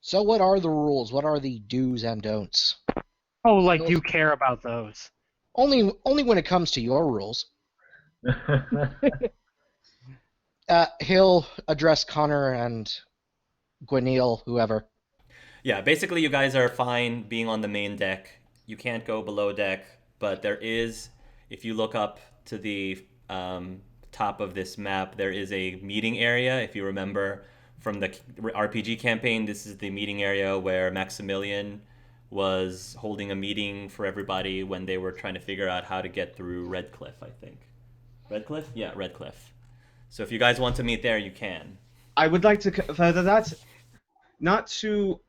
So what are the rules? What are the do's and don'ts? Oh, like you care about those. Only when it comes to your rules. He'll address Connor and Gwenhael, whoever. Yeah, basically, you guys are fine being on the main deck. You can't go below deck, but there is, if you look up to the top of this map, there is a meeting area. If you remember from the RPG campaign, this is the meeting area where Maximilian was holding a meeting for everybody when they were trying to figure out how to get through Redcliffe, I think. Redcliffe? Yeah, Redcliffe. So if you guys want to meet there, you can. I would like to further that, not to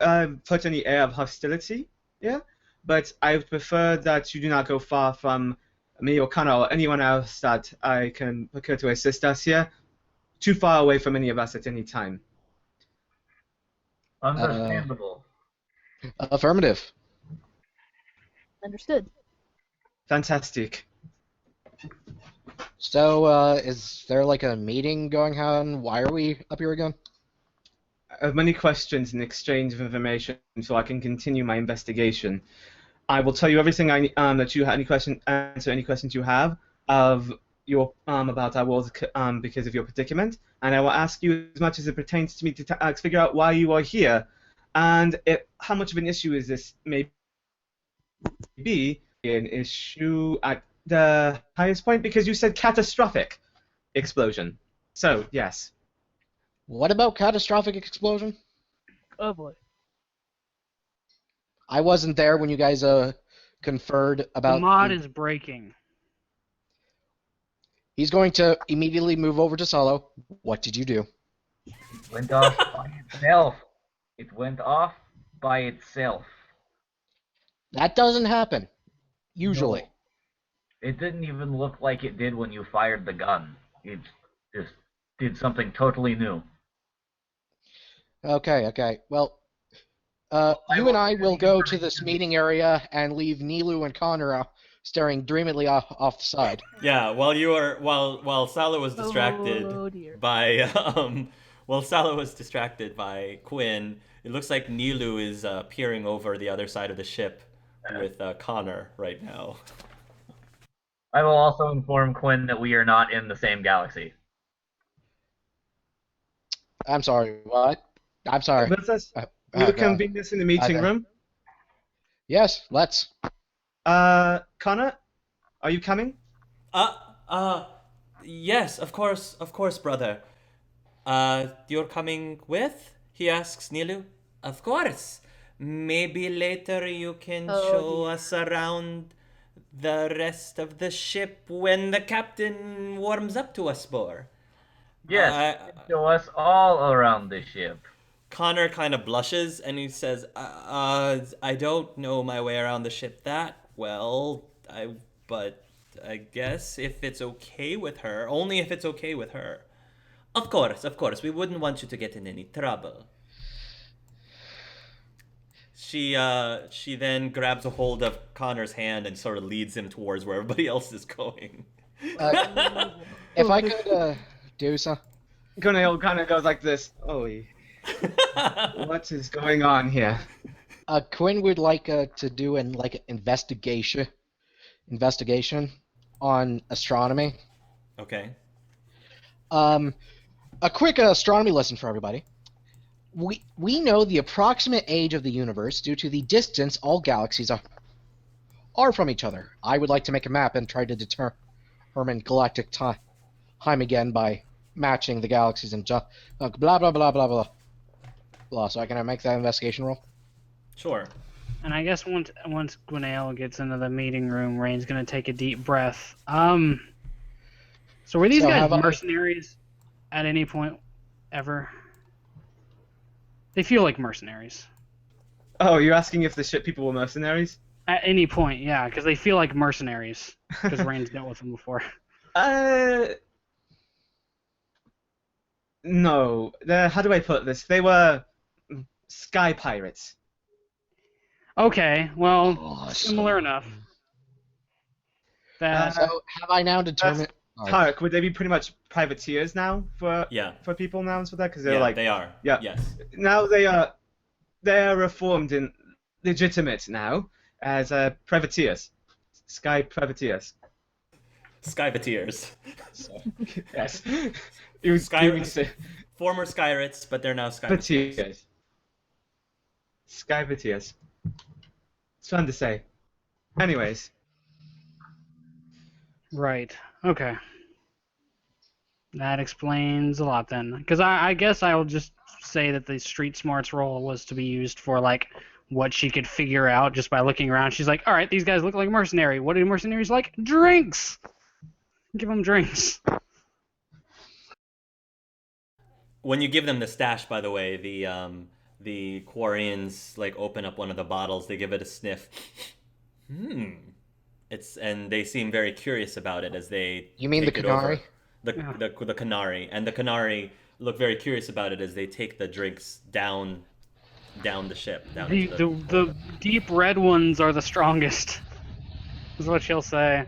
put any air of hostility, yeah, but I would prefer that you do not go far from me or Connor or anyone else that I can procure to assist us here, too far away from any of us at any time. Understandable. Affirmative. Understood. Fantastic. So, is there like a meeting going on? Why are we up here again? I have many questions in exchange of information, so I can continue my investigation. I will tell you everything that you have answer any questions you have of your about our world because of your predicament, and I will ask you as much as it pertains to me to figure out why you are here, and how much of an issue is this may be an issue at the highest point, because you said catastrophic explosion. So yes. What about catastrophic explosion? Oh boy. I wasn't there when you guys conferred about. The mod is breaking. He's going to immediately move over to Solo. What did you do? It went off by itself. It went off by itself. That doesn't happen. Usually. No. It didn't even look like it did when you fired the gun. It just did something totally new. Okay. Well, you and I will go to this meeting area and leave Nilu and Connor staring dreamily off the side. Yeah, while Salo was distracted while Salo was distracted by Quinn, it looks like Nilu is peering over the other side of the ship with Connor right now. I will also inform Quinn that we are not in the same galaxy. I'm sorry, what? I'm sorry. We'll convene this in the meeting room. Yes, let's. Connor, are you coming? Yes, of course, brother. You're coming with? He asks Nilu. Of course. Maybe later you can show us around the rest of the ship when the captain warms up to us more. Yes, show us all around the ship. Connor kind of blushes and he says, I don't know my way around the ship that well, but I guess if it's okay with her, only if it's okay with her. Of course, we wouldn't want you to get in any trouble. She then grabs a hold of Connor's hand and sort of leads him towards where everybody else is going. If I could do so. Gwenhael kind of goes like this. Oh, what is going on here? Quinn would like to do an investigation on astronomy. Okay. A quick astronomy lesson for everybody. We know the approximate age of the universe due to the distance all galaxies are from each other. I would like to make a map and try to determine galactic time again by matching the galaxies and blah blah blah blah blah blah. So can I make that investigation roll? Sure. And I guess once Gwenhael gets into the meeting room, Rain's gonna take a deep breath. So were these guys mercenaries at any point ever? They feel like mercenaries. Oh, you're asking if the ship people were mercenaries? At any point, yeah, because they feel like mercenaries. Because Rain's dealt with them before. No. How do I put this? They were sky pirates. Okay, well, similar enough. So have I now determined? Tarek, would they be pretty much privateers now for people now and for that? Because they're they are. Yeah. Yes. Now they are. they're reformed and legitimate now as privateers, sky privateers. Skyvateers. So, yes, you would say Former Skyrits, but they're now Skyvateers. privateers. Skyvateers. It's fun to say. Anyways. Right. Okay. That explains a lot then. Because I guess I'll just say that the street smarts roll was to be used for, like, what she could figure out just by looking around. She's like, all right, these guys look like mercenary. What do mercenaries like? Drinks! Give them drinks. When you give them the stash, by the way, the Quarians like open up one of the bottles. They give it a sniff. And they seem very curious about it as they. You mean the Canary? The Canary, and the Canary look very curious about it as they take the drinks down the ship. The deep red ones are the strongest. Is what she'll say.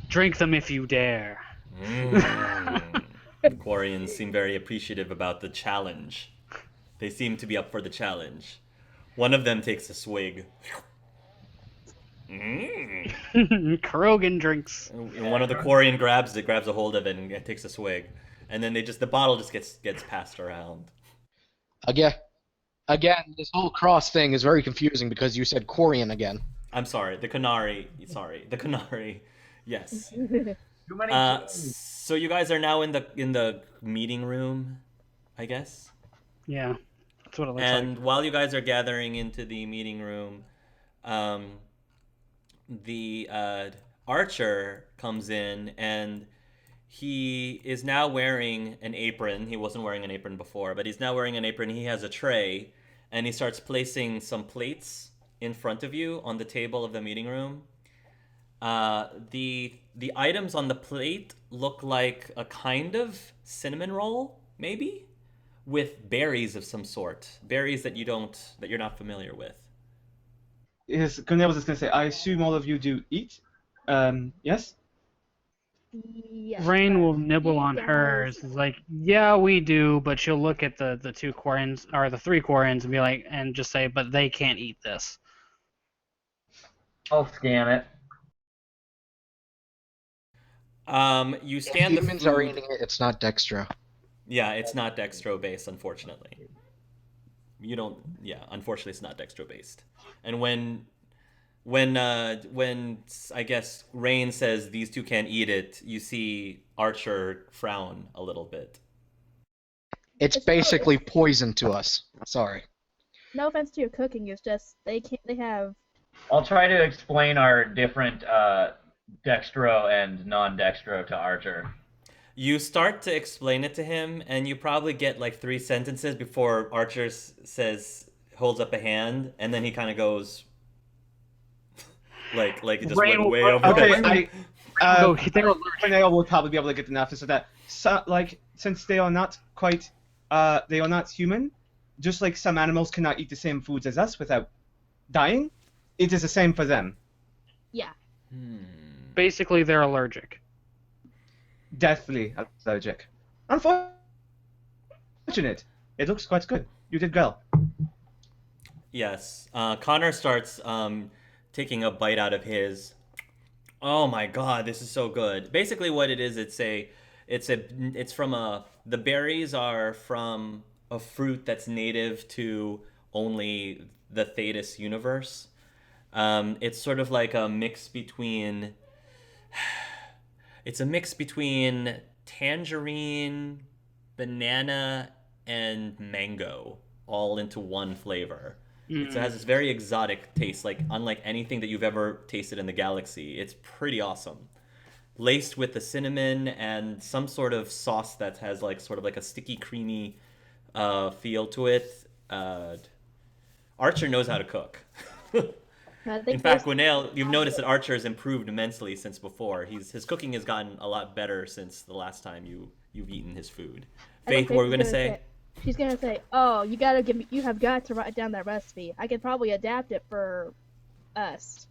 Drink them if you dare. The Quarians seem very appreciative about the challenge. They seem to be up for the challenge. One of them takes a swig. Krogan drinks. And one of the Quarian grabs a hold of it and takes a swig. And then the bottle just gets passed around. Again, this whole cross thing is very confusing because you said Quarian again. I'm sorry, the Canary. The Canary. Yes. Too many. So you guys are now in the meeting room, I guess. Yeah, that's what it looks like. And while you guys are gathering into the meeting room, the archer comes in and he is now wearing an apron. He wasn't wearing an apron before, but he's now wearing an apron. He has a tray, and he starts placing some plates in front of you on the table of the meeting room. The items on the plate look like a kind of cinnamon roll, maybe, with berries of some sort. Berries that you're not familiar with. Yes, Gwenhael was just going to say, I assume all of you do eat? Yes? Yes, Rain but will nibble he on does. hers. It's like, yeah, we do, but she'll look at the two Quarians, or the three Quarians, and be like, and just say, but they can't eat this. I'll scan it. You If scan the humans food. are eating it, it's not dextro. Yeah, it's not dextro based, unfortunately. Unfortunately, it's not dextro based. And when I guess Rain says these two can't eat it, you see Archer frown a little bit. It's basically poison to us. Sorry. No offense to your cooking, it's just they have. I'll try to explain our different dextro and non-dextro to Archer. You start to explain it to him, and you probably get like 3 sentences before Archer holds up a hand, and then he kind of goes, like it just Rain went way will- over. Okay, They're allergic. Gwenhael will probably be able to get enough so that, since they are not quite, they are not human, just like some animals cannot eat the same foods as us without dying, it is the same for them. Yeah. Basically, they're allergic. Deathly allergic. Unfortunate. It looks quite good. You did well. Yes. Connor starts taking a bite out of his. Oh my god, this is so good. Basically what it is, the berries are from a fruit that's native to only the Thetis universe. It's sort of like a mix between tangerine, banana, and mango all into one flavor. It has this very exotic taste, like unlike anything that you've ever tasted in the galaxy. It's pretty awesome. Laced with the cinnamon and some sort of sauce that has sort of like a sticky, creamy feel to it. Archer knows how to cook. In fact, Gwenhael, you've noticed that Archer has improved immensely since before. His cooking has gotten a lot better since the last time you've eaten his food. Faith, what were we gonna say? She's gonna say, "Oh, you have got to write down that recipe. I could probably adapt it for us."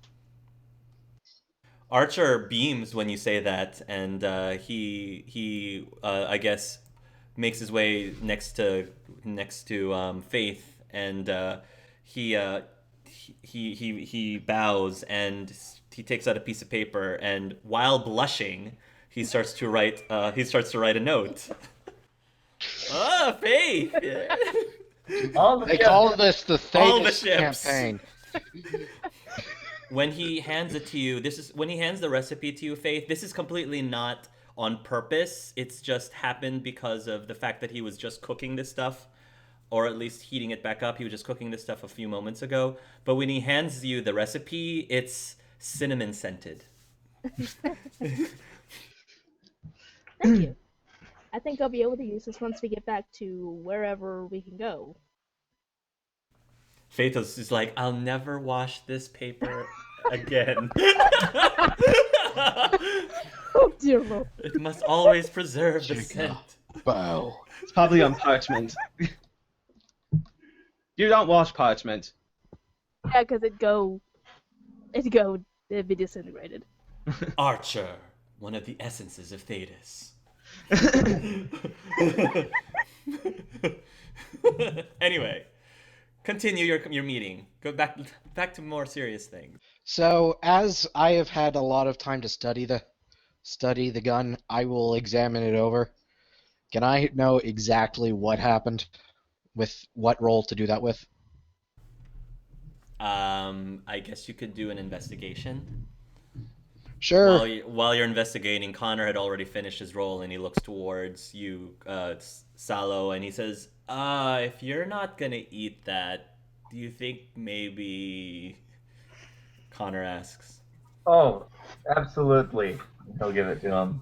Archer beams when you say that, and he I guess makes his way next to Faith, and he bows and he takes out a piece of paper, and while blushing, he starts to write a note. Ah, Faith. All the They ships. call this the All the Thetis ships. campaign. When he hands it to you, when he hands the recipe to you, Faith, this is completely not on purpose. It's just happened because of the fact that he was just cooking this stuff, or at least heating it back up. He was just cooking this stuff a few moments ago. But when he hands you the recipe, it's cinnamon scented. Thank you. I think I'll be able to use this once we get back to wherever we can go. Faith is like, I'll never wash this paper again. Oh dear Lord. It must always preserve the scent. Bow. It's probably on parchment. You don't wash parchment. Yeah, because it'd be disintegrated. Archer, one of the essences of Thetis. Anyway, continue your meeting. Go back to more serious things. So, as I have had a lot of time to study the gun, I will examine it over. Can I know exactly what happened, with what role to do that with? I guess you could do an investigation. Sure. While you're investigating, Connor had already finished his role, and he looks towards you, Salo, and he says, if you're not gonna eat that, do you think maybe... Connor asks. Oh, absolutely. He'll give it to him.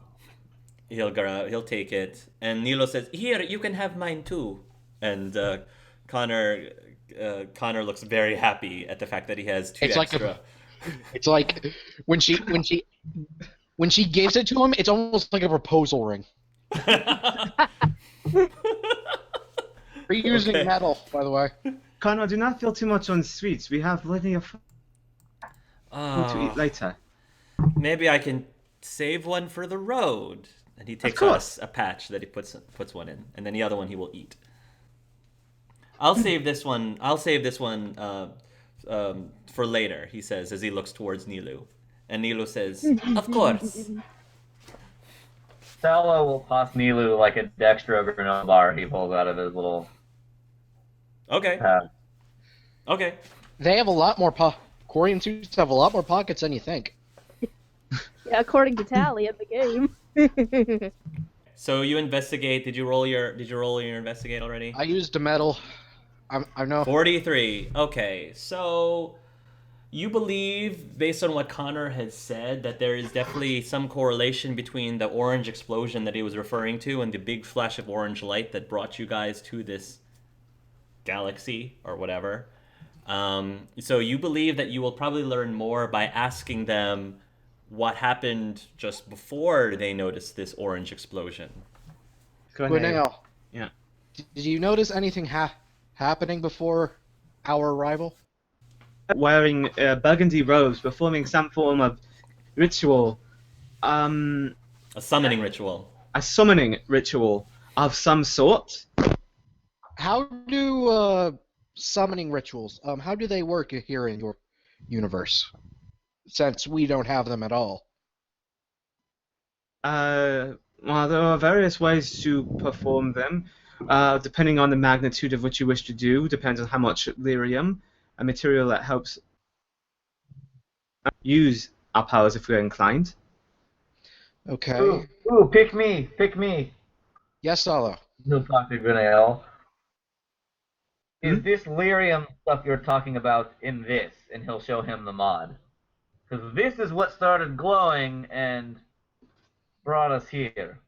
He'll take it, and Nilo says, "Here, you can have mine too." And Connor looks very happy at the fact that he has two extra. It's like when she gives it to him, it's almost like a proposal ring. Reusing metal, by the way. Connor, do not feel too much on sweets. We have plenty of food to eat later. Maybe I can save one for the road. And he takes out a patch that he puts one in, and then the other one he will eat. I'll save this one for later, he says as he looks towards Nilu. And Nilu says, "Of course." Salo will toss Nilu like a Dextro granola bar he pulls out of his little pad. Okay. They have a lot more Quarian suits have a lot more pockets than you think. Yeah, according to Tally at the game. So you investigate. Did you roll your investigate already? I used a metal. I know. 43. Okay, so you believe, based on what Connor has said, that there is definitely some correlation between the orange explosion that he was referring to and the big flash of orange light that brought you guys to this galaxy or whatever. So you believe that you will probably learn more by asking them what happened just before they noticed this orange explosion. Gwenhael. Yeah. Did you notice anything happening before our arrival? Wearing burgundy robes, performing some form of ritual. A summoning ritual. A summoning ritual of some sort. How do summoning rituals? How do they work here in your universe? Since we don't have them at all. Well, there are various ways to perform them, depending on the magnitude of what you wish to do. Depends on how much lyrium, a material that helps use our powers if we're inclined. Okay. Ooh, pick me. Yes, Salo. He'll talk to Gwenhael. Is this lyrium stuff you're talking about in this? And he'll show him the mod. Because this is what started glowing and brought us here.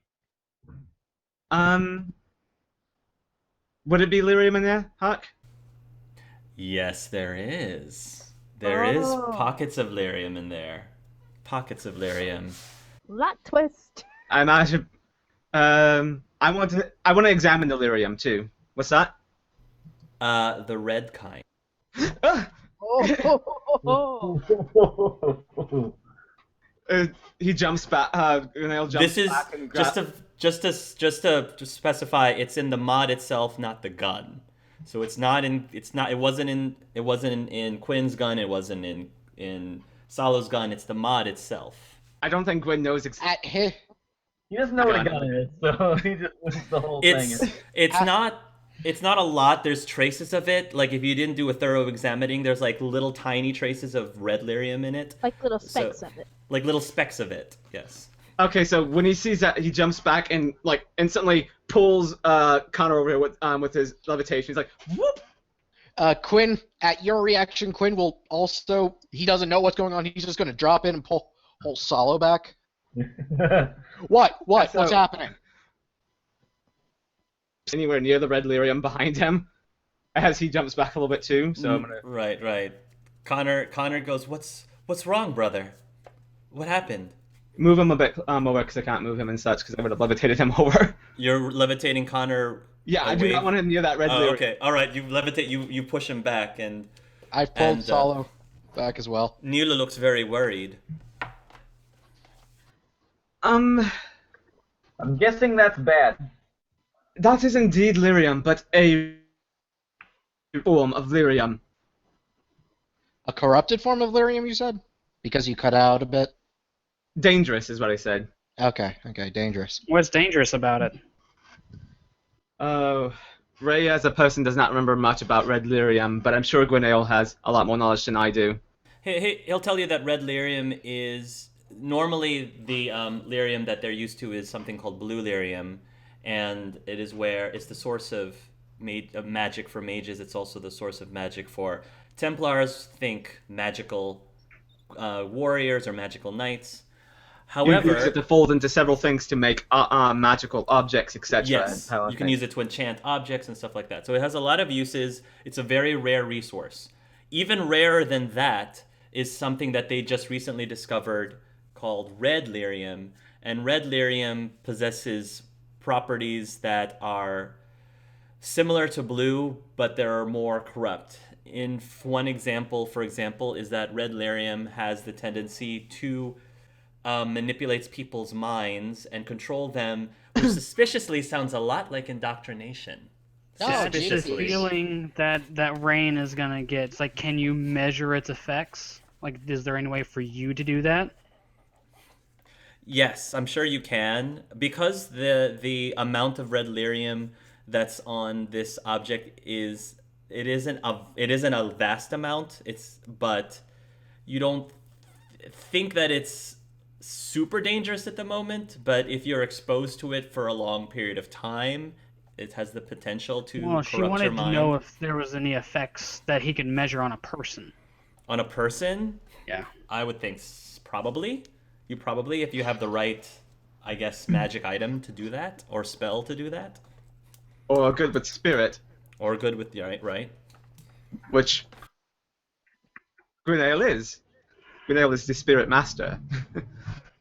Would it be lyrium in there, Huck? Yes, there is. There is pockets of lyrium in there. Pockets of lyrium. Lot twist. I imagine. I want to examine the lyrium too. What's that? The red kind. He jumps back. Gwenhael jumps back and just to specify. It's in the mod itself, not the gun. So it wasn't in Quinn's gun, it wasn't in Solo's gun, it's the mod itself. I don't think Gwyn knows exactly. He doesn't know what a gun is, so he just thinks the whole thing is. It's not a lot. There's traces of it. Like if you didn't do a thorough examining, there's like little tiny traces of red lyrium in it. Like little specks of it. Like little specks of it. Yes. Okay, so when he sees that, he jumps back and like instantly pulls Connor over here with his levitation. He's like, whoop! Quinn, at your reaction, Quinn will also, he doesn't know what's going on. He's just going to drop in and pull Solo back. What? What's happening? Anywhere near the red lyrium behind him, as he jumps back a little bit too. So I'm gonna. Right. Connor goes, what's wrong, brother? What happened? Move him a bit over because I can't move him and such because I would have levitated him over. You're levitating Connor. Yeah, away? I do not want him near that red lyrium. Okay, all right. You levitate. You push him back, and I pulled Solo back as well. Neela looks very worried. I'm guessing that's bad. That is indeed lyrium, but a form of lyrium. A corrupted form of lyrium, you said? Because you cut out a bit? Dangerous is what I said. Okay, dangerous. What's dangerous about it? Ray as a person does not remember much about red lyrium, but I'm sure Gwenhael has a lot more knowledge than I do. He'll tell you that red lyrium is... Normally, the lyrium that they're used to is something called blue lyrium, and it is where it's the source of magic for mages. It's also the source of magic for Templars. Think magical warriors or magical knights. However, you use it to fold into several things to make magical objects, etc. Yes, you can use it to enchant objects and stuff like that. So it has a lot of uses. It's a very rare resource. Even rarer than that is something that they just recently discovered called red lyrium, and red lyrium possesses properties that are similar to blue, but they're more corrupt. In one example, for example, is that red lyrium has the tendency to manipulate people's minds and control them, which suspiciously sounds a lot like indoctrination. It's this feeling that rain is gonna get. It's like, can you measure its effects? Like, is there any way for you to do that? Yes, I'm sure you can. Because the amount of red lyrium that's on this object isn't a vast amount. But you don't think that it's super dangerous at the moment. But if you're exposed to it for a long period of time, it has the potential to corrupt your mind. She wanted to know if there was any effects that he could measure on a person. On a person? Yeah. I would think probably. You probably, if you have the right, I guess, magic item to do that, or spell to do that. Or good with spirit. Or good with, right. Which Gwenhael is. Gwenhael is the spirit master.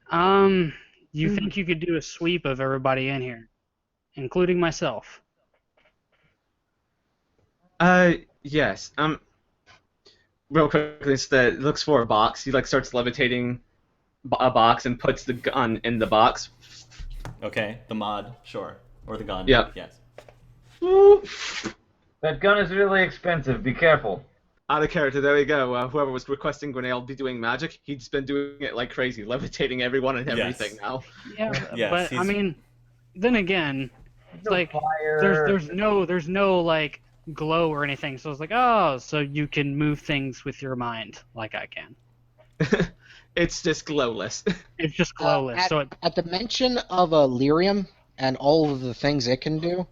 You think you could do a sweep of everybody in here, including myself? Yes. Real quickly, looks for a box. He starts levitating a box and puts the gun in the box. Okay, the mod, sure. Or the gun. Yep. Yes. That gun is really expensive. Be careful. Out of character, there we go. Whoever was requesting Gwenhael be doing magic, he's been doing it like crazy, levitating everyone and everything now. Yeah, yes, but I mean, then again, it's like fire. there's no like glow or anything. So it's like, oh, so you can move things with your mind like I can. It's just glowless. It's just glowless. At the mention of a lyrium and all of the things it can do,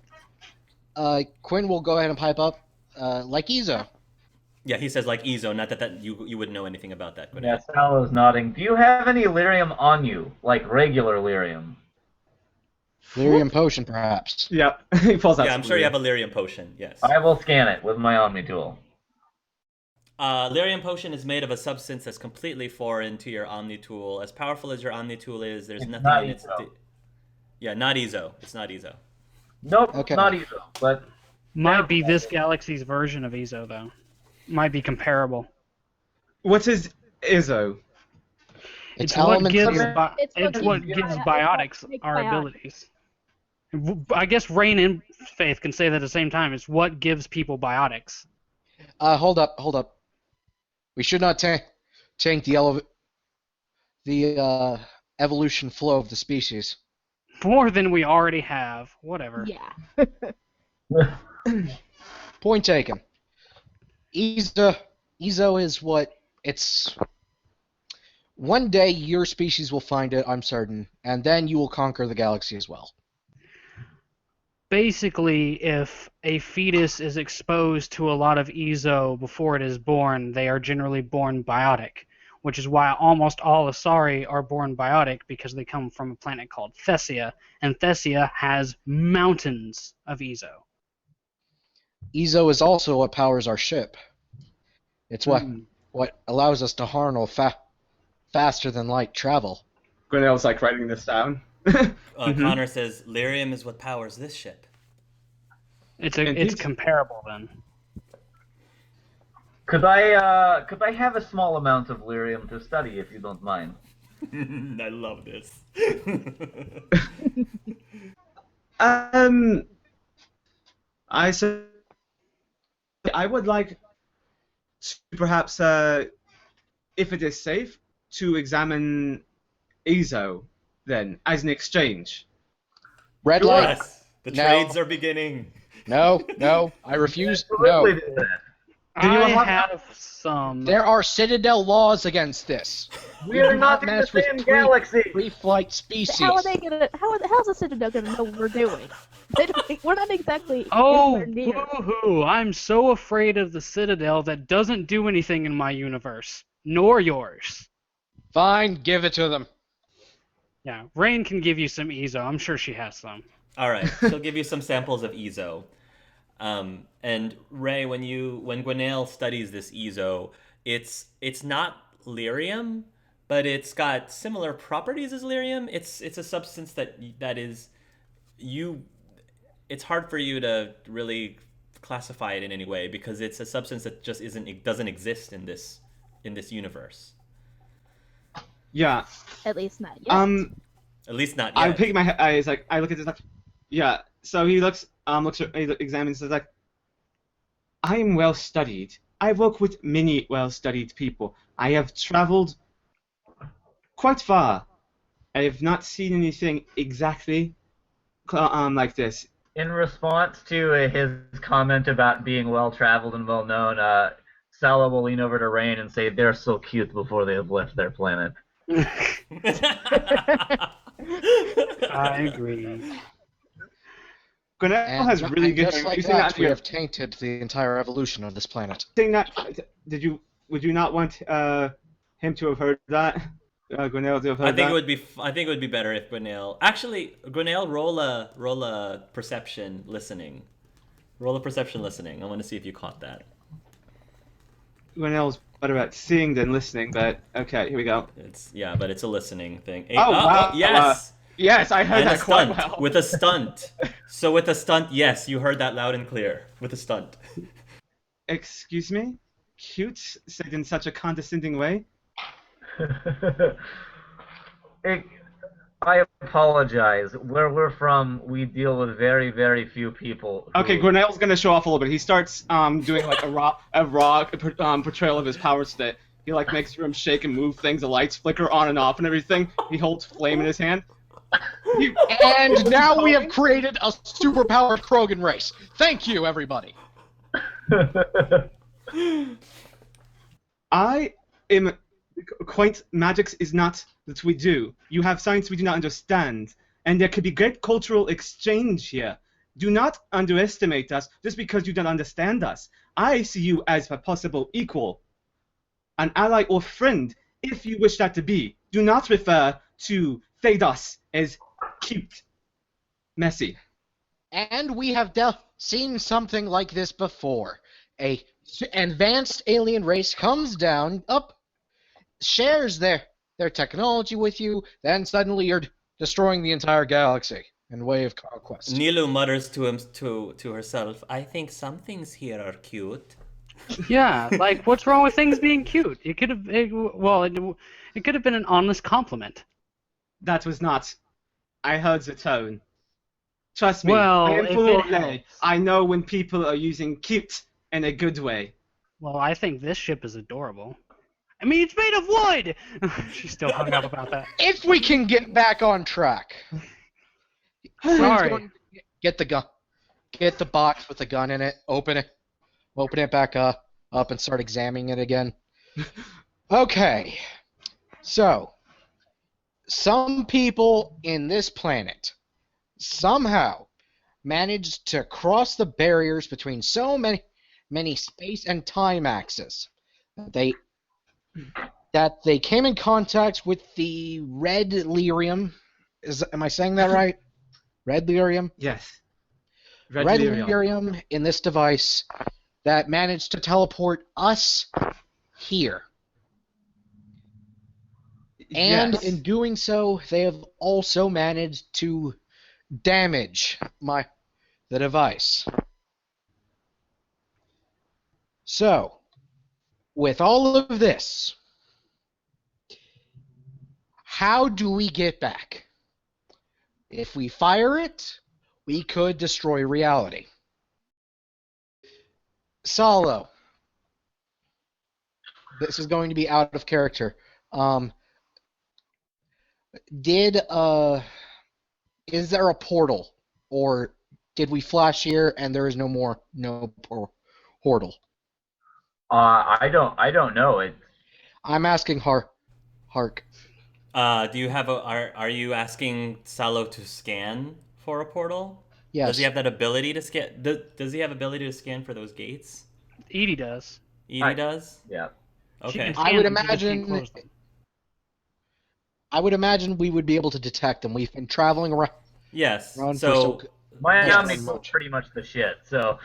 Quinn will go ahead and pipe up, like Izo. Yeah, he says like Izo, not that you would know anything about that. Yeah, Salo's nodding. Do you have any lyrium on you, like regular lyrium? Lyrium potion, perhaps. Yep. He pulls out. Yeah, I'm sure you have a lyrium potion. Yes. I will scan it with my Omni tool. Lyrium potion is made of a substance that's completely foreign to your Omni tool. As powerful as your Omni tool is, there's nothing in it. Yeah, not Izo. It's not Izo. Nope, Okay. not Izo, but Might be this galaxy's version of Izo, though. Might be comparable. What is Izzo? It's what elements gives of your- it's what gives biotics make our biotics. abilities. I guess Rain and Faith can say that at the same time. It's what gives people biotics. Hold up. We should not tank the evolution flow of the species. More than we already have. Whatever. Yeah. Point taken. Ezo is what it's. One day your species will find it, I'm certain, and then you will conquer the galaxy as well. Basically, if a fetus is exposed to a lot of Ezo before it is born, they are generally born biotic, which is why almost all Asari are born biotic, because they come from a planet called Thessia, and Thessia has mountains of Ezo. Ezo is also what powers our ship. It's what allows us to harness faster than light travel. Gwenhael's like writing this down. Connor says lyrium is what powers this ship. It's comparable then. Could I have a small amount of lyrium to study, if you don't mind? I love this. I would like to perhaps, if it is safe, to examine Ezo then as an exchange. Red light. Yes, the No. trades are beginning. No, I refuse. Absolutely No. do that. I have some. There are Citadel laws against this. We're do not in the mess with same galaxy. Pre-flight species. How are they gonna? How's the Citadel gonna know what we're doing? We're not exactly. Oh, anywhere near. boo-hoo! I'm so afraid of the Citadel that doesn't do anything in my universe, nor yours. Fine, give it to them. Yeah, Rain can give you some Ezo. I'm sure she has some. All right, she'll give you some samples of Ezo. And Ray, when Gwenhael studies this Ezo, it's not lyrium, but it's got similar properties as lyrium. It's a substance that is it's hard for you to really classify it in any way, because it's a substance that just doesn't exist in this universe. Yeah. At least not yet. At least not yet. I pick my eyes like I look at this like, yeah. So he he examines, says like, I am well studied. I work with many well studied people. I have traveled quite far. I have not seen anything exactly like this. In response to his comment about being well traveled and well known, Sala will lean over to Rain and say, "They're so cute before they have left their planet." I agree. Gwenhael has really good. Just like you saying that, we you're have tainted the entire evolution of this planet. saying that, would you not want him to have heard that? Gwenhael to have heard I think that? it would be better if Gwenhael. Actually, Gwenhael, roll a perception listening. Roll a perception listening. I want to see if you caught that. Gwenhael's better at seeing than listening, but okay, here we go. But it's a listening thing. Wow. Yes. Yes, I heard And a that quite stunt. well. With a stunt. So with a stunt, yes, you heard that loud and clear. With a stunt. Excuse me? Cute? Said in such a condescending way? I apologize. Where we're from, we deal with very, very few people. Okay, Gwenhael's gonna show off a little bit. He starts doing like a raw portrayal of his power state. He like makes the room shake and move things. The lights flicker on and off and everything. He holds flame in his hand. And now we have created a superpowered Krogan race. Thank you, everybody. I am quite. Magic is not that we do. You have science we do not understand, and there could be great cultural exchange here. Do not underestimate us just because you don't understand us. I see you as a possible equal, an ally or friend, if you wish that to be. Do not refer to Thedos as cute. Messy. And we have seen something like this before. An advanced alien race comes down, shares their technology with you, then suddenly you're destroying the entire galaxy in way of conquest. Nilu mutters to herself, I think some things here are cute. Yeah, like what's wrong with things being cute? It could have, it could have been an honest compliment. That was not. I heard the tone. Trust me, Well, I am if full it of play. helps. I know when people are using cute in a good way. Well, I think this ship is adorable. I mean, it's made of wood! She's still hung up about that. If we can get back on track. Sorry. Going to get the gun. Get the box with the gun in it. Open it back up, and start examining it again. Okay. So, some people in this planet somehow managed to cross the barriers between so many space and time axes that they came in contact with the red lyrium. Am I saying that right? Red lyrium? Yes. Red lyrium in this device that managed to teleport us here. And Yes. in doing so, they have also managed to damage the device. So, with all of this, how do we get back? If we fire it, we could destroy reality. Solo. This is going to be out of character. Is there a portal, or did we flash here and there is no portal? I don't know. I'm asking Hark. Do you have are you asking Salo to scan for a portal? Yes. Does he have that ability to scan? Does he have ability to scan for those gates? Edie does. Edie does? Yeah. Okay. I would imagine we would be able to detect them. We've been traveling around. Yes. So My Yes. Omni's pretty much the shit, so.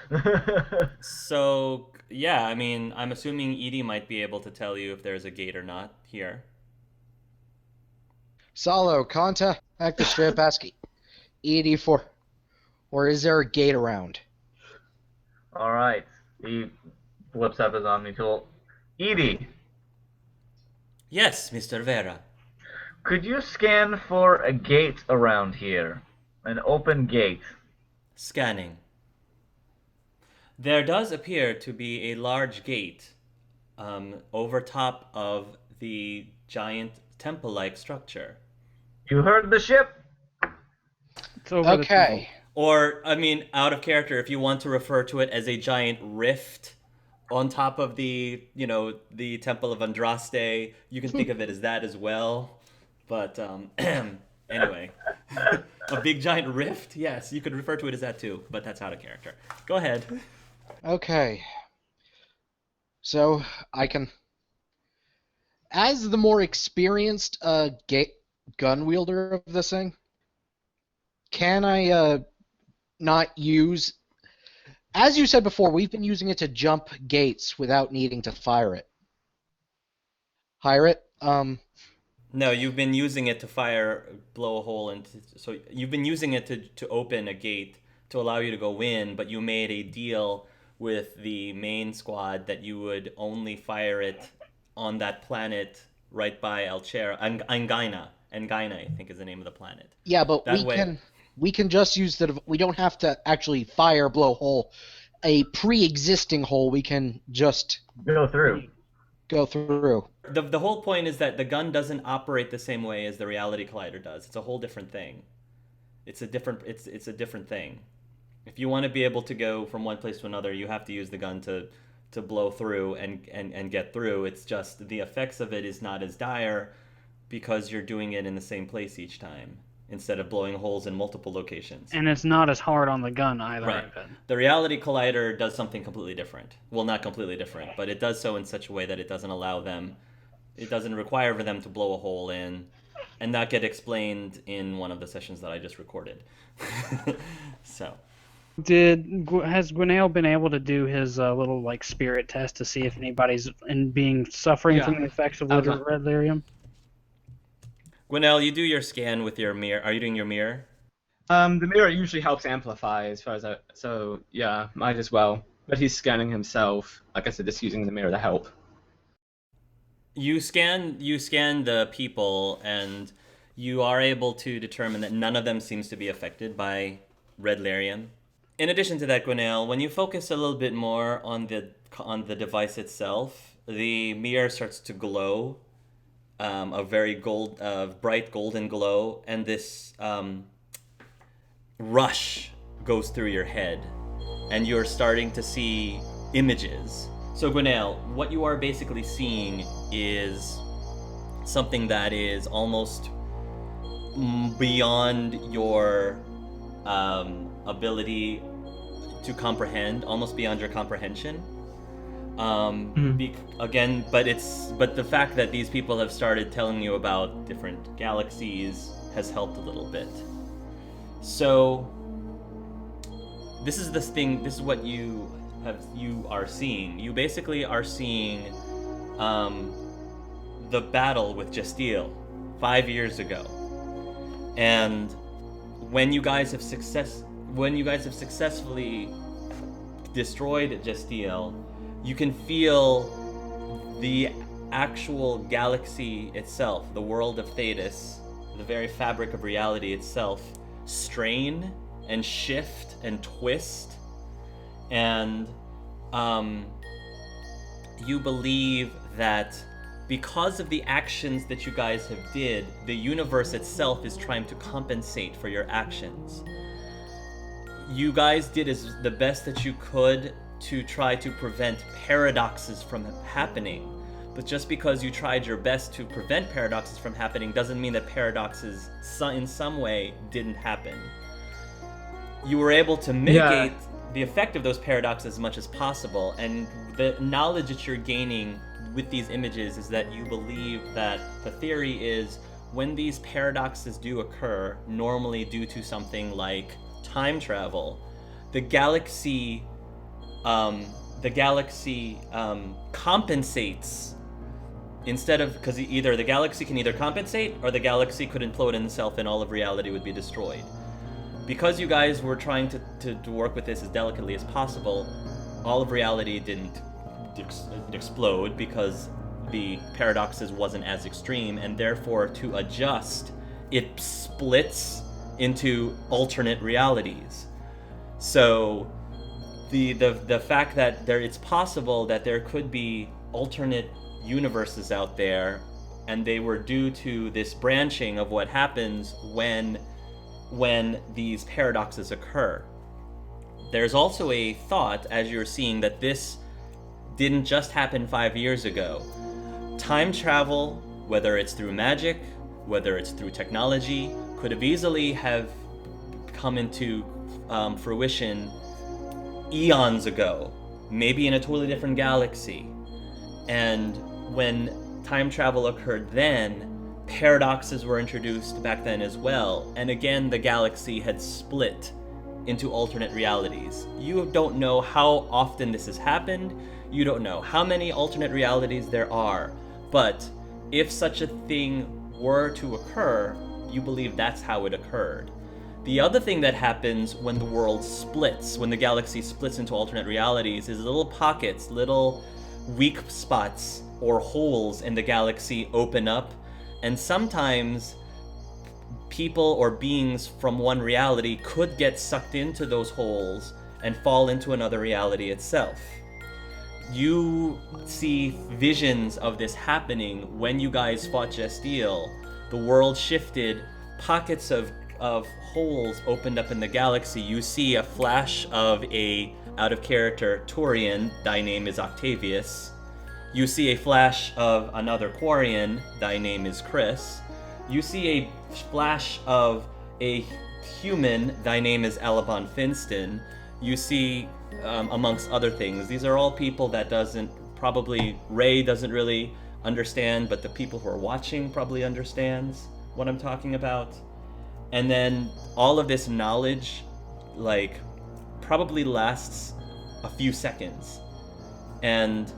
So yeah, I mean, I'm assuming Edie might be able to tell you if there's a gate or not here. Salo, contact the ship, ask Edie or is there a gate around? Alright. He flips up his Omni tool. Edie, Yes, Mr. Vera. could you scan for a gate around here? An open gate. Scanning. There does appear to be a large gate over top of the giant temple-like structure. You heard the ship? It's over Okay. Or, I mean, out of character, if you want to refer to it as a giant rift on top of the Temple of Andraste, you can think of it as that as well. But, anyway. A big giant rift? Yes, you could refer to it as that too, but that's out of character. Go ahead. Okay. So, I can... As the more experienced gun wielder of this thing, can I not use... As you said before, we've been using it to jump gates without needing to fire it. Fire it? No, you've been using it to blow a hole into... So you've been using it to open a gate to allow you to go in, but you made a deal with the main squad that you would only fire it on that planet right by Alchera. Angaina, I think is the name of the planet. Yeah, but we can just use we don't have to actually blow a hole. A pre-existing hole we can just Go through. The whole point is that the gun doesn't operate the same way as the reality collider does. It's a whole different thing. It's a different thing. If you want to be able to go from one place to another, you have to use the gun to blow through and get through. It's just the effects of it is not as dire because you're doing it in the same place each time instead of blowing holes in multiple locations. And it's not as hard on the gun either. Right. The reality collider does something completely different. Well, not completely different, but it does so in such a way that it doesn't require for them to blow a hole in, and that get explained in one of the sessions that I just recorded. So. Has Gwenhael been able to do his little spirit test to see if anybody's suffering from the effects of red lyrium? Gwenhael, you do your scan with your mirror. Are you doing your mirror? The mirror usually helps amplify as far as so yeah, might as well. But he's scanning himself. Like I said, just using the mirror to help. You scan the people, and you are able to determine that none of them seems to be affected by red lyrium. In addition to that, Gwenhael, when you focus a little bit more on the device itself, the mirror starts to glow, a very bright golden glow, and this rush goes through your head, and you're starting to see images. So Gwenhael, what you are basically seeing is something that is almost beyond your ability to comprehend, almost beyond your comprehension. Again, but the fact that these people have started telling you about different galaxies has helped a little bit. So this is what you are seeing. You basically are seeing the battle with Jastiel 5 years ago. And when you guys have successfully destroyed Jastiel, you can feel the actual galaxy itself, the world of Thetis, the very fabric of reality itself, strain and shift and twist. And you believe that because of the actions that you guys have did, the universe itself is trying to compensate for your actions. You guys did the best that you could to try to prevent paradoxes from happening. But just because you tried your best to prevent paradoxes from happening doesn't mean that paradoxes in some way didn't happen. You were able to mitigate the effect of those paradoxes as much as possible, and the knowledge that you're gaining with these images is that you believe that the theory is when these paradoxes do occur, normally due to something like time travel, the galaxy compensates, instead of, because either the galaxy can either compensate or the galaxy could implode in itself and all of reality would be destroyed. Because you guys were trying to work with this as delicately as possible, all of reality didn't explode because the paradoxes wasn't as extreme, and therefore to adjust, it splits into alternate realities. So the fact that it's possible that there could be alternate universes out there, and they were due to this branching of what happens when these paradoxes occur. There's also a thought, as you're seeing, that this didn't just happen 5 years ago. Time travel, whether it's through magic, whether it's through technology, could have easily have come into fruition eons ago, maybe in a totally different galaxy. And when time travel occurred then, paradoxes were introduced back then as well, and again the galaxy had split into alternate realities. You don't know how often this has happened, you don't know how many alternate realities there are, but if such a thing were to occur, you believe that's how it occurred. The other thing that happens when the world splits, when the galaxy splits into alternate realities, is little pockets, little weak spots or holes in the galaxy open up, and sometimes people or beings from one reality could get sucked into those holes and fall into another reality itself. You see visions of this happening when you guys fought Jastiel. The world shifted, pockets of holes opened up in the galaxy. You see a flash of a out-of-character Turian, thy name is Octavius. You see a flash of another Quarian, thy name is Chris. You see a flash of a human, thy name is Alabon Finston. You see, amongst other things, these are all people that Ray doesn't really understand, but the people who are watching probably understands what I'm talking about. And then all of this knowledge, probably lasts a few seconds. And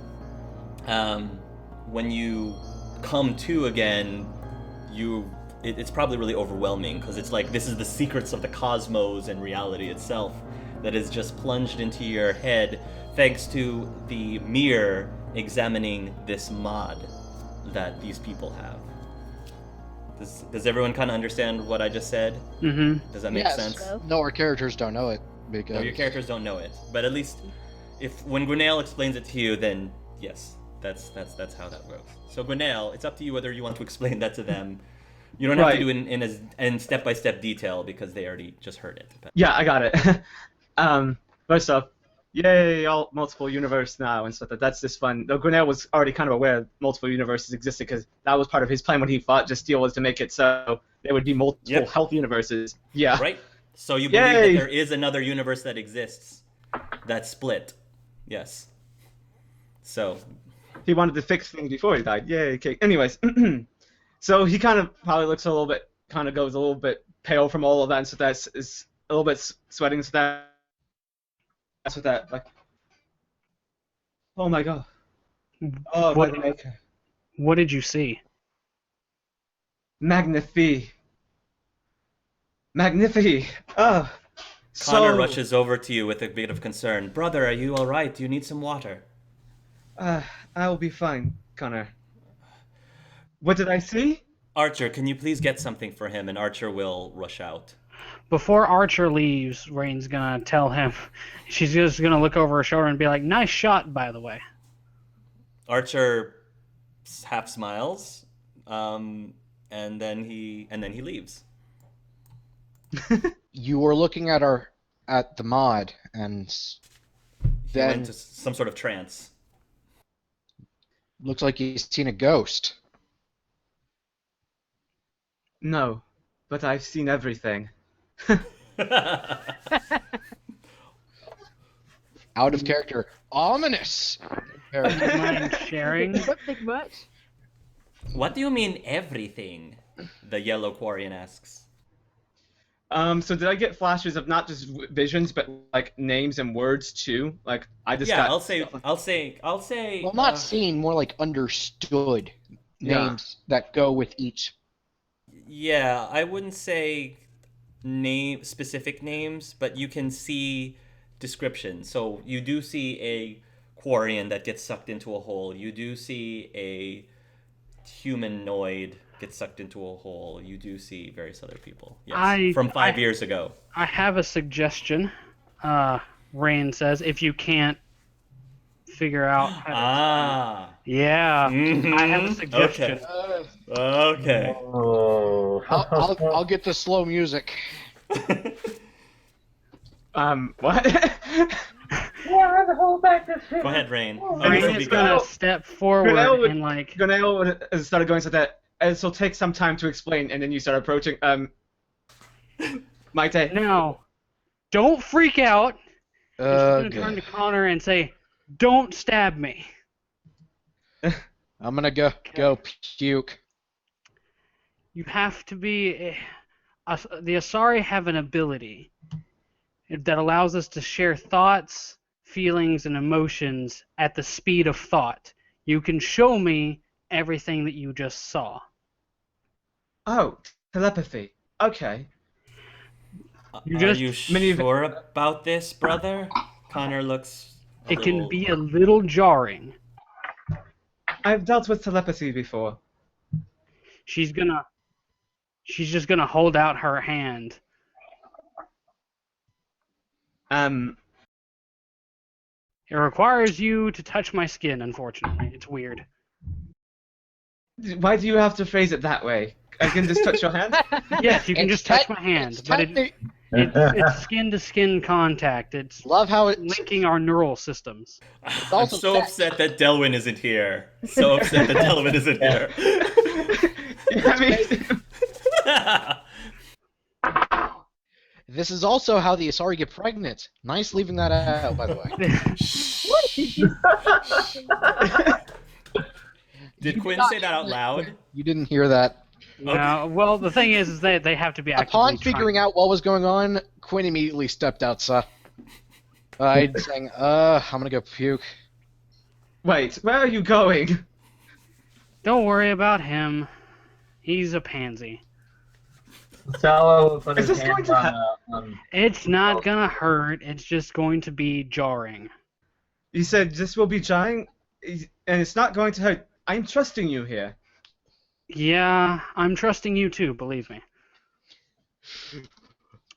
when you come to again, it's probably really overwhelming, because it's like this is the secrets of the cosmos and reality itself that is just plunged into your head thanks to the mirror examining this mod that these people have. Does everyone kind of understand what I just said? Mm-hmm. Does that make Yes. sense? So, No, our characters don't know it because No, your characters don't know it, but at least if when Gwenhael explains it to you, then yes, that's how that works. So Gwenhael, it's up to you whether you want to explain that to them. You don't have to Right. do it in step-by-step detail because they already just heard it. Yeah, I got it. First off, yay, all multiple universe now and stuff. That's just fun. Though Gwenhael was already kind of aware multiple universes existed because that was part of his plan when he fought Justiel, was to make it so there would be multiple Yep. health universes. Yeah. Right? So you believe Yay! that there is another universe that exists that's split. Yes. So, He wanted to fix things before he died. Yay. Okay. Anyways, so he kind of probably looks a little bit, kind of goes a little bit pale from all of that, and so that's is a little bit sweating. So that's what that like. Oh my god. Oh, What- by the maker. What did you see? Magnifi. Magnifi. Oh. Connor So, rushes over to you with a bit of concern. Brother, are you all right? Do you need some water? I will be fine, Connor. What did I see? Archer, can you please get something for him? And Archer will rush out. Before Archer leaves, Rain's gonna tell him. She's just gonna look over her shoulder and be like, "Nice shot, by the way." Archer half smiles, and then he leaves. you were looking at the mod, and He then went to some sort of trance. looks like he's seen a ghost. No, but I've seen everything. Out of character. Ominous. Do you mind sharing? don't think much. What do you mean everything? The yellow Quarian asks. So did I get flashes of not just visions, but like names and words too? Like I just Yeah, got. I'll say. Well, not seen, more like understood Yeah. names that go with each. Yeah, I wouldn't say specific names, but you can see descriptions. So you do see a Quarian that gets sucked into a hole. You do see a humanoid get sucked into a hole. You do see various other people. Yes, from 5 years ago. I have a suggestion. Rain says, if you can't figure out how to... Yeah, Mhm. I have a suggestion. Okay. Oh. I'll get the slow music. What? Yeah, hold back this shit. Go ahead, Rain. Oh, Rain this will be is gonna good. step forward Gwenhael would- and like... Gwenhael would started going so that this will take some time to explain, and then you start approaching. Maite. Now, don't freak out. She's gonna Okay. turn to Connor and say, "Don't stab me." I'm gonna go puke. You have to be. The Asari have an ability that allows us to share thoughts, feelings, and emotions at the speed of thought. You can show me everything that you just saw. Oh, telepathy. Okay. Are just- you many of- sure about this, brother? Connor looks. It can be a little jarring. I've dealt with telepathy before. She's just gonna hold out her hand. It requires you to touch my skin, unfortunately. It's weird. Why do you have to phrase it that way? I can just touch your hand? Yes, you can It's just touch te- my hand, it's but techni- it's skin-to-skin contact. It's Love how it. linking our neural systems. I'm also so sex. upset that Delwyn isn't here. So upset that Delwyn isn't here. I mean, This is also how the Asari get pregnant. Nice leaving that out, by the way. Did Quinn say that out loud? You didn't hear that. No, well, the thing is they have to be actively Upon figuring out what was going on, Quinn immediately stepped outside, saying, I'm gonna go puke. wait, where are you going? Don't worry about him. He's a pansy. Salo will put Is his this going hands to on It's not gonna hurt. It's just going to be jarring. You said this will be jarring, and it's not going to hurt. I'm trusting you here. Yeah, I'm trusting you too, believe me.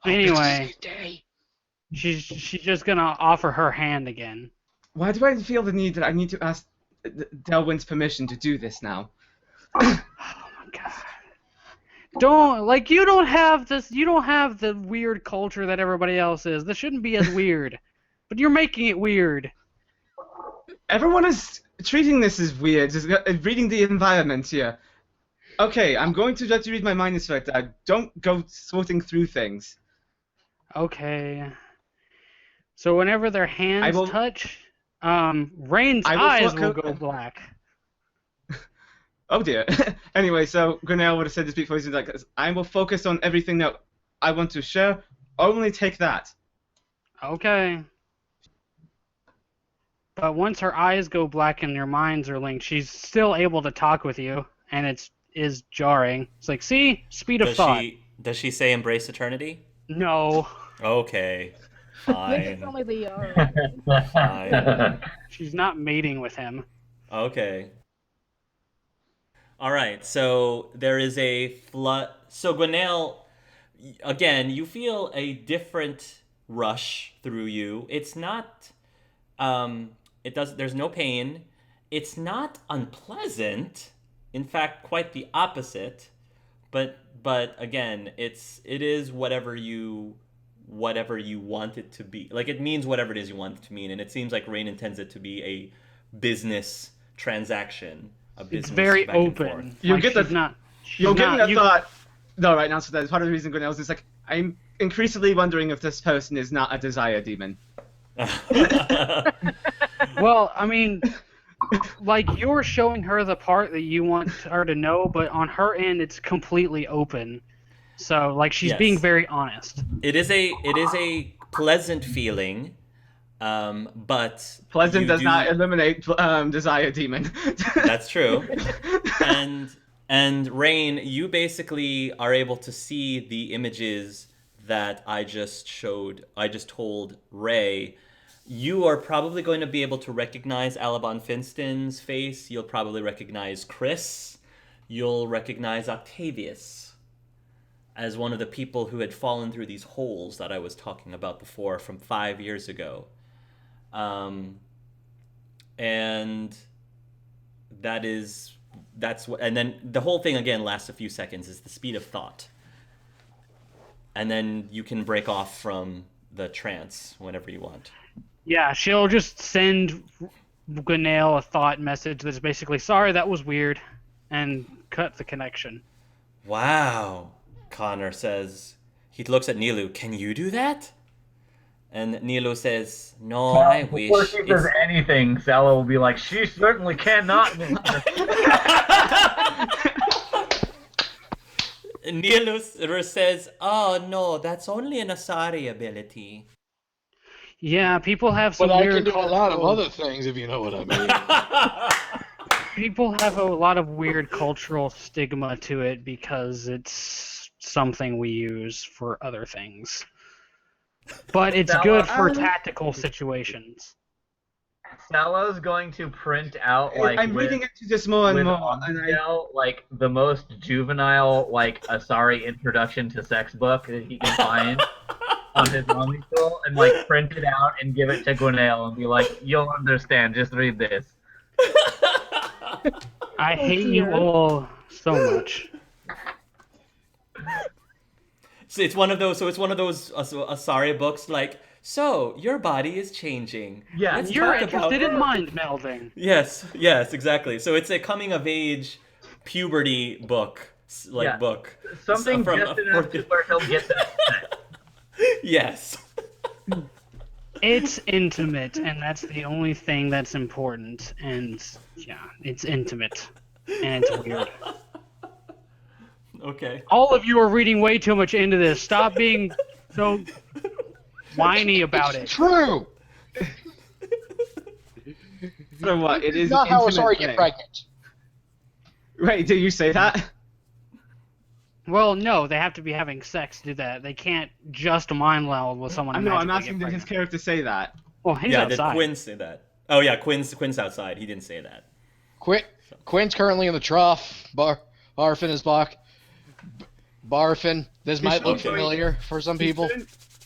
Anyway, she's just gonna offer her hand again. Why do I feel the need that I need to ask Delwyn's permission to do this now? Oh my god. You don't have the weird culture that everybody else is. This shouldn't be as weird. But you're making it weird. Everyone is treating this as weird, just reading the environment here. Okay, I'm going to let you read my mind inspector. Don't go sorting through things. Okay. So whenever their hands touch, Rain's eyes will go black. Oh dear. Anyway, so Gwenhael would have said this before. He's like, I will focus on everything that I want to share. Only take that. Okay. But once her eyes go black and your minds are linked, she's still able to talk with you, and it is jarring. It's like, see? Speed of thought. Does she say embrace eternity? No. Okay. Fine. Only they are. Fine. She's not mating with him. Okay. All right, so there is a flood. So Gwenhael, again, you feel a different rush through you. It's not, there's no pain. It's not unpleasant. In fact, quite the opposite. But again, it is whatever you want it to be. Like, it means whatever it is you want it to mean, and it seems like Rain intends it to be a business transaction. It's very open. You'll get the thought. No, right now, so that's part of the reason Gwenhael's is like, I'm increasingly wondering if this person is not a desire demon. Well, I mean, like, you're showing her the part that you want her to know, but on her end, it's completely open. So, like, she's being very honest. It is a pleasant feeling. But pleasant does not eliminate desire demon. That's true. And Rain, you basically are able to see the images that I just told Ray. You are probably going to be able to recognize Alabon Finston's face. You'll probably recognize Chris. You'll recognize Octavius as one of the people who had fallen through these holes that I was talking about before from 5 years ago. And that's what, and then the whole thing again lasts a few seconds, is the speed of thought. And then you can break off from the trance whenever you want. Yeah, she'll just send Gwenhael a thought message that's basically, sorry, that was weird, and cut the connection. Wow, Connor says. He looks at Nilu, can you do that? And Nilu says, no, I wish. Before she says anything, Sala will be like, she certainly cannot. Nilu says, oh no, that's only an Asari ability. Yeah, people have some weird... But I can do a lot of other things, if you know what I mean. People have a lot of weird cultural stigma to it because it's something we use for other things. But it's good for tactical situations. Sala's going to print out, like, I'm reading into this more and more, like, the most juvenile, like, Asari introduction to sex book that he can find on his mommy stool, and, like, print it out and give it to Gwenhael and be like, you'll understand, just read this. I hate you all so much. So it's one of those Asari books, like, so your body is changing. Yeah, you're interested in mind melding. Yes, exactly. So it's a coming of age puberty book, book. Something just enough to where he'll get that. Yes. It's intimate, and that's the only thing that's important. And yeah, it's intimate, and it's weird. Okay. All of you are reading way too much into this. Stop being so whiny about it. True. So what? It is not how Asari thing. get pregnant. Wait, did you say that? Well, no, they have to be having sex to do that. They can't just mind meld with someone. No, I'm asking, did his character say that? Well, he's outside. Did Quinn say that? Oh yeah, Quinn's outside. He didn't say that. Quinn's currently in the trough, Barfin is Bach. Barfin. This might look Okay. familiar for some people.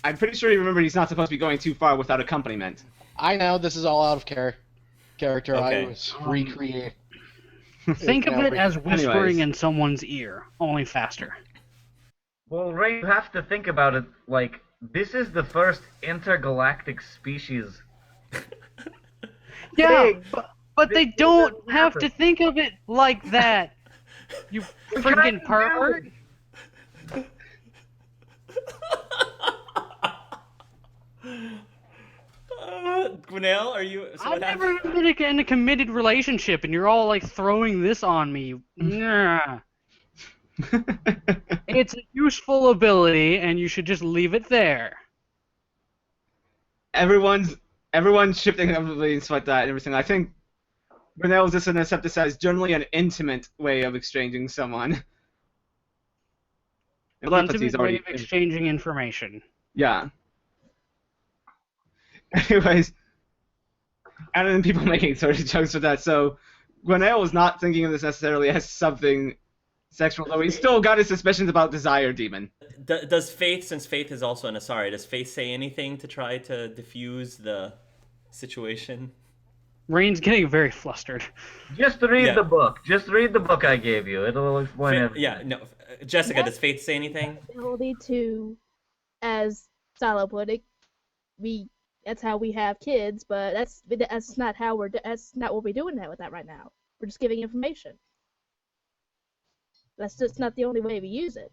I'm pretty sure you remember he's not supposed to be going too far without accompaniment. I know this is all out of character. Okay. I was recreating. Think of it as whispering Anyways. in someone's ear, only faster. Well, Ray, you have to think about it like this is the first intergalactic species. Yeah, Big. but they Big don't doesn't have happen. to think of it like that. You freaking pervert. Gwenhael, are you? So I've what never happened? been in a committed relationship, and you're all like throwing this on me. Nah. It's a useful ability, and you should just leave it there. Everyone's shifting heavily and stuff like that and everything. I think Gwenhael is just going to accept this as generally an intimate way of exchanging someone. Telepathy is Intimate way already of exchanging information. yeah. Anyways, and then people making sort of jokes with that. So Gwenhael was not thinking of this necessarily as something sexual, though he still got his suspicions about Desire Demon. Does Faith, since Faith is also an Asari, does Faith say anything to try to diffuse the situation? Rain's getting very flustered. Just read Yeah. the book. Just read the book I gave you. It'll explain everything. Yeah, no. Jessica, Yeah. does Faith say anything? Ability to, as Silo put it, that's how we have kids, but that's not what we're doing with that right now. We're just giving information. That's just not the only way we use it.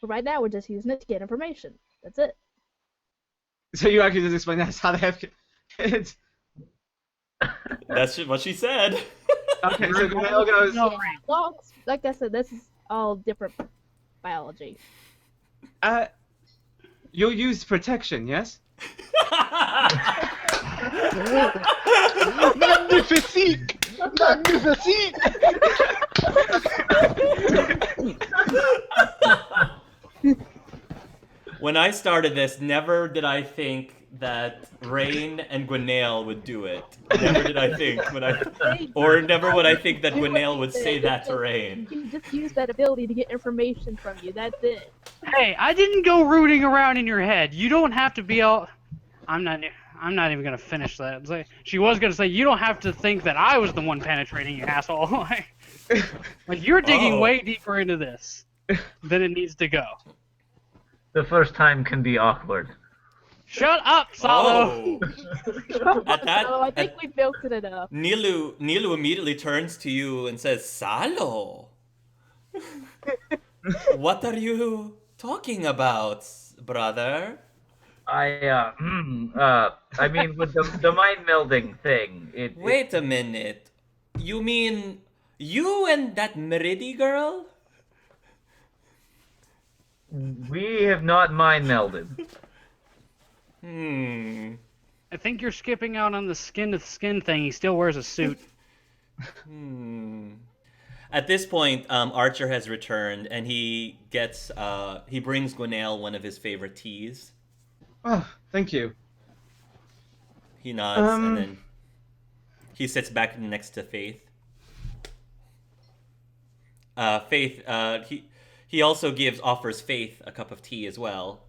But right now we're just using it to get information. That's it. So you actually just explain that's how they have kids. That's what she said. Okay, so Gwenhael goes. No, Yeah, well, like I said, this is all different biology. You'll use protection, yes? Magnifique! Magnifique! When I started this, never did I think that Rain and Gwenhael would do it. Never did I think or never would I think that Gwenhael would say that to Rain. You just use that ability to get information from you. That's it. Hey, I didn't go rooting around in your head. You don't have to be all. I'm not even gonna finish that. It's like, she was gonna say you don't have to think that I was the one penetrating you, asshole. Like you're digging Oh. way deeper into this than it needs to go. The first time can be awkward. Shut up, Salo. Oh. At that, So I think we built it enough. Nilu immediately turns to you and says, "Salo, what are you talking about, brother?" I mean with the mind melding thing. Wait a minute. You mean you and that Meridi girl? We have not mind melded. I think you're skipping out on the skin-to-skin thing. He still wears a suit. At this point, Archer has returned, and he brings Gwenhael one of his favorite teas. Oh, thank you. He nods, and then he sits back next to Faith. Faith, he also offers Faith a cup of tea as well.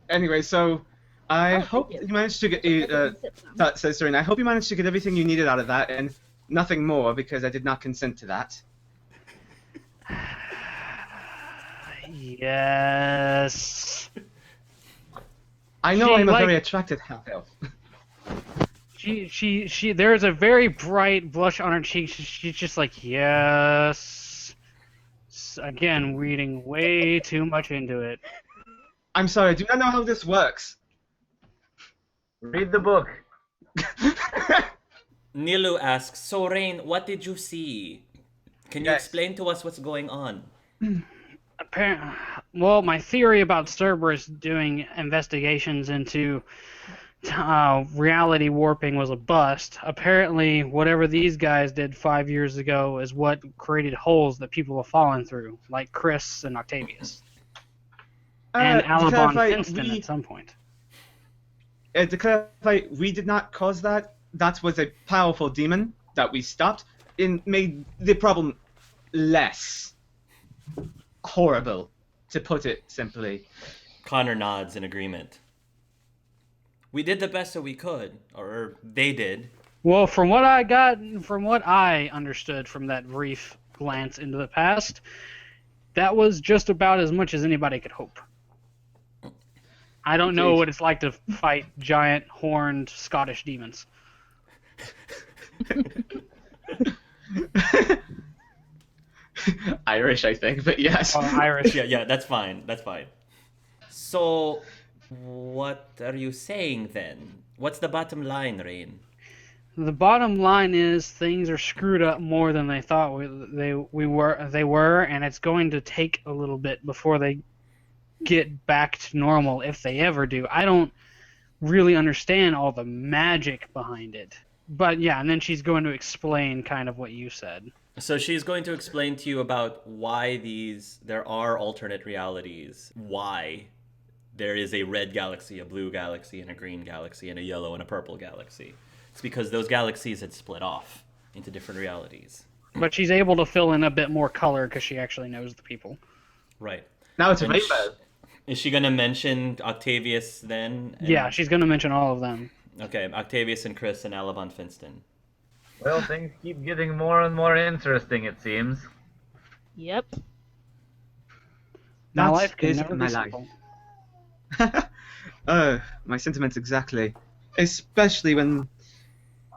Anyway, so I hope thank you. you managed to get. Says Serena, I hope you managed to get everything you needed out of that, and nothing more because I did not consent to that. Yes. I know She I'm a like- very attractive half elf. There's a very bright blush on her cheek. She's just like, yes. Again, reading way too much into it. I'm sorry, I do not know how this works. Read the book. Nilu asks, "So Rain, what did you see? Can you Yes. explain to us what's going on?" Well, my theory about Cerberus doing investigations into reality warping was a bust. Apparently, whatever these guys did 5 years ago is what created holes that people have fallen through, like Chris and Octavius. And To Alabon clarify, Finston at some point. To clarify, we did not cause that. That was a powerful demon. that we stopped made the problem less horrible, to put it simply. Connor nods in agreement. We did the best that we could, or they did. Well, from what I understood from that brief glance into the past, that was just about as much as anybody could hope. I don't know what it's like to fight giant horned Scottish demons. Irish, I think, but yes. Irish. Yeah, that's fine. That's fine. So, what are you saying then? What's the bottom line, Rain? The bottom line is things are screwed up more than they thought they were, and it's going to take a little bit before they get back to normal, if they ever do. I don't really understand all the magic behind it. But yeah, and then she's going to explain kind of what you said. So she's going to explain to you about why there are alternate realities, why there is a red galaxy, a blue galaxy, and a green galaxy, and a yellow and a purple galaxy. It's because those galaxies had split off into different realities. But she's able to fill in a bit more color because she actually knows the people. Right. Now it's a rainbow. Is she going to mention Octavius then? Yeah, she's going to mention all of them. Okay, Octavius and Chris and Alabon Finston. Well, things keep getting more and more interesting, it seems. Yep. My That life can is never my be life. simple. Oh, my sentiments exactly. Especially when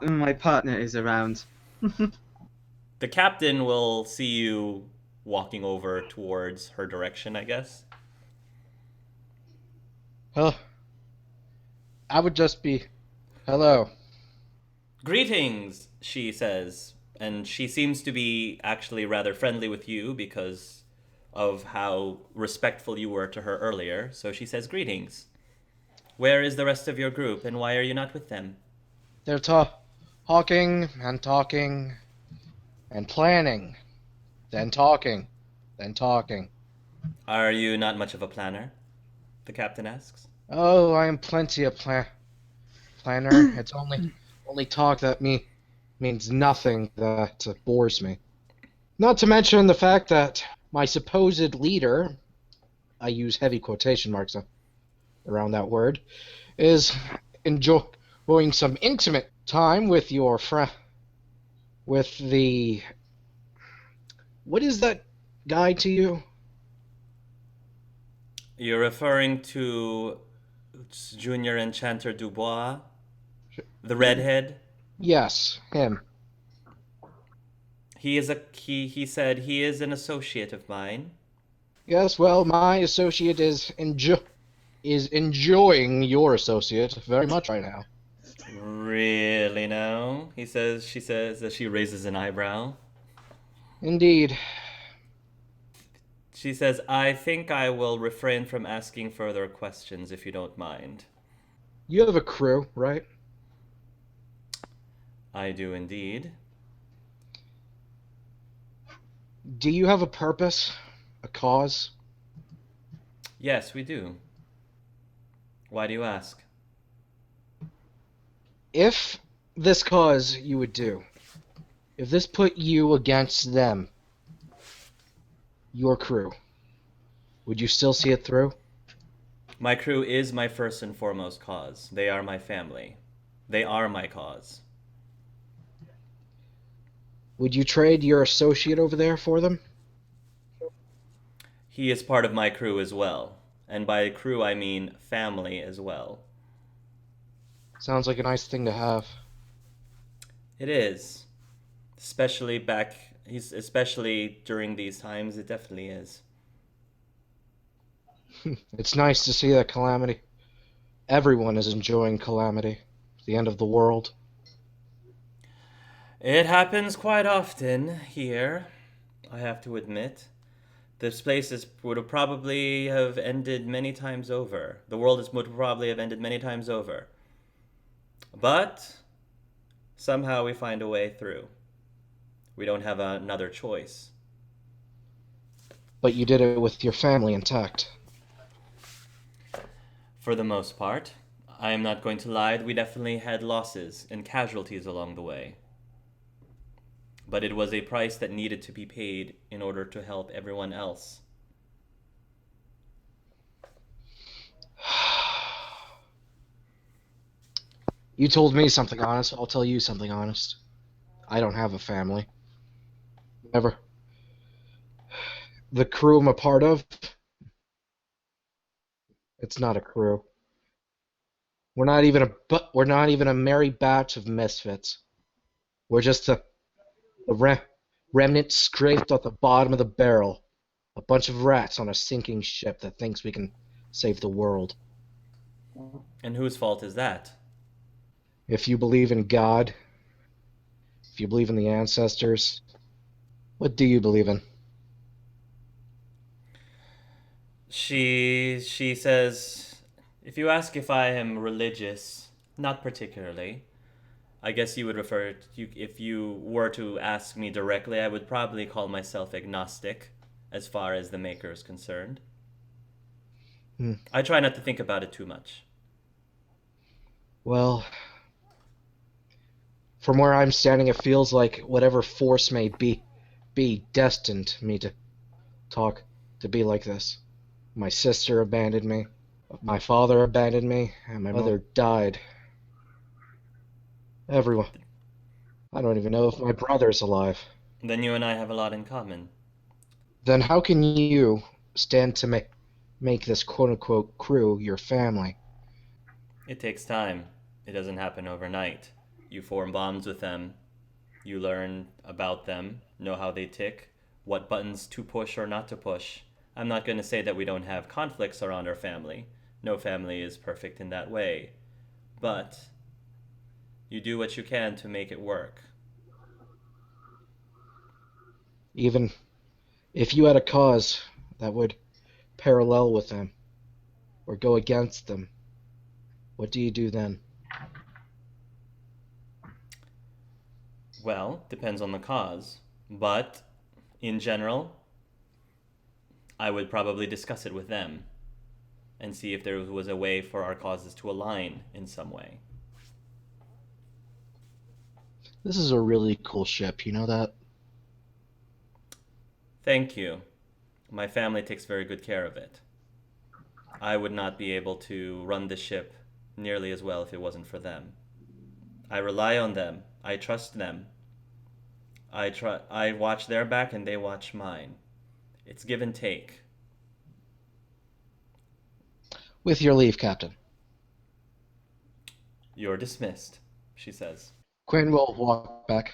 my partner is around. The captain will see you walking over towards her direction, I guess. Well, I would just be, hello. Greetings, she says, and she seems to be actually rather friendly with you because of how respectful you were to her earlier. So she says, greetings. Where is the rest of your group, and why are you not with them? They're talking and talking and planning, then talking, then talking. Are you not much of a planner? The captain asks. Oh, I am plenty of planner. It's only talk that means nothing, that bores me. Not to mention the fact that my supposed leader, I use heavy quotation marks around that word, is enjoying some intimate time with your friend, with the... What is that guy to you? You're referring to Junior Enchanter Dubois? The redhead? Yes, him. He said he is an associate of mine. Yes, well, my associate is enjoying your associate very much right now. Really now? She says as she raises an eyebrow. Indeed. She says, I think I will refrain from asking further questions if you don't mind. You have a crew, right? I do indeed. Do you have a purpose? A cause? Yes, we do. Why do you ask? If this cause you would do, if this put you against them, your crew, would you still see it through? My crew is my first and foremost cause. They are my family. They are my cause. Would you trade your associate over there for them? He is part of my crew as well. And by crew, I mean family as well. Sounds like a nice thing to have. It is. Especially during these times, it definitely is. It's nice to see that Calamity. Everyone is enjoying Calamity. The end of the world. It happens quite often here, I have to admit. This place would have probably have ended many times over. The world would probably have ended many times over. But somehow we find a way through. We don't have another choice. But you did it with your family intact. For the most part. I am not going to lie, we definitely had losses and casualties along the way. But it was a price that needed to be paid in order to help everyone else. You told me something honest, I'll tell you something honest. I don't have a family. Never. The crew I'm a part of, it's not a crew. We're not even a merry batch of misfits. We're just a remnant scraped off the bottom of the barrel. A bunch of rats on a sinking ship that thinks we can save the world. And whose fault is that? If you believe in God, if you believe in the ancestors, what do you believe in? She says, if you ask if I am religious, not particularly. I guess you would refer to, if you were to ask me directly, I would probably call myself agnostic as far as the maker is concerned. I try not to think about it too much. Well, from where I'm standing, it feels like whatever force may be destined me to be like this. My sister abandoned me, my father abandoned me, and my mother died. Everyone. I don't even know if my brother's alive. Then you and I have a lot in common. Then how can you stand to make this quote-unquote crew your family? It takes time. It doesn't happen overnight. You form bonds with them. You learn about them, know how they tick, what buttons to push or not to push. I'm not going to say that we don't have conflicts around our family. No family is perfect in that way. But you do what you can to make it work. Even if you had a cause that would parallel with them or go against them, what do you do then? Well, depends on the cause. But in general, I would probably discuss it with them and see if there was a way for our causes to align in some way. This is a really cool ship, you know that? Thank you. My family takes very good care of it. I would not be able to run the ship nearly as well if it wasn't for them. I rely on them. I trust them. I watch their back and they watch mine. It's give and take. With your leave, Captain. You're dismissed, she says. Quinn will walk back.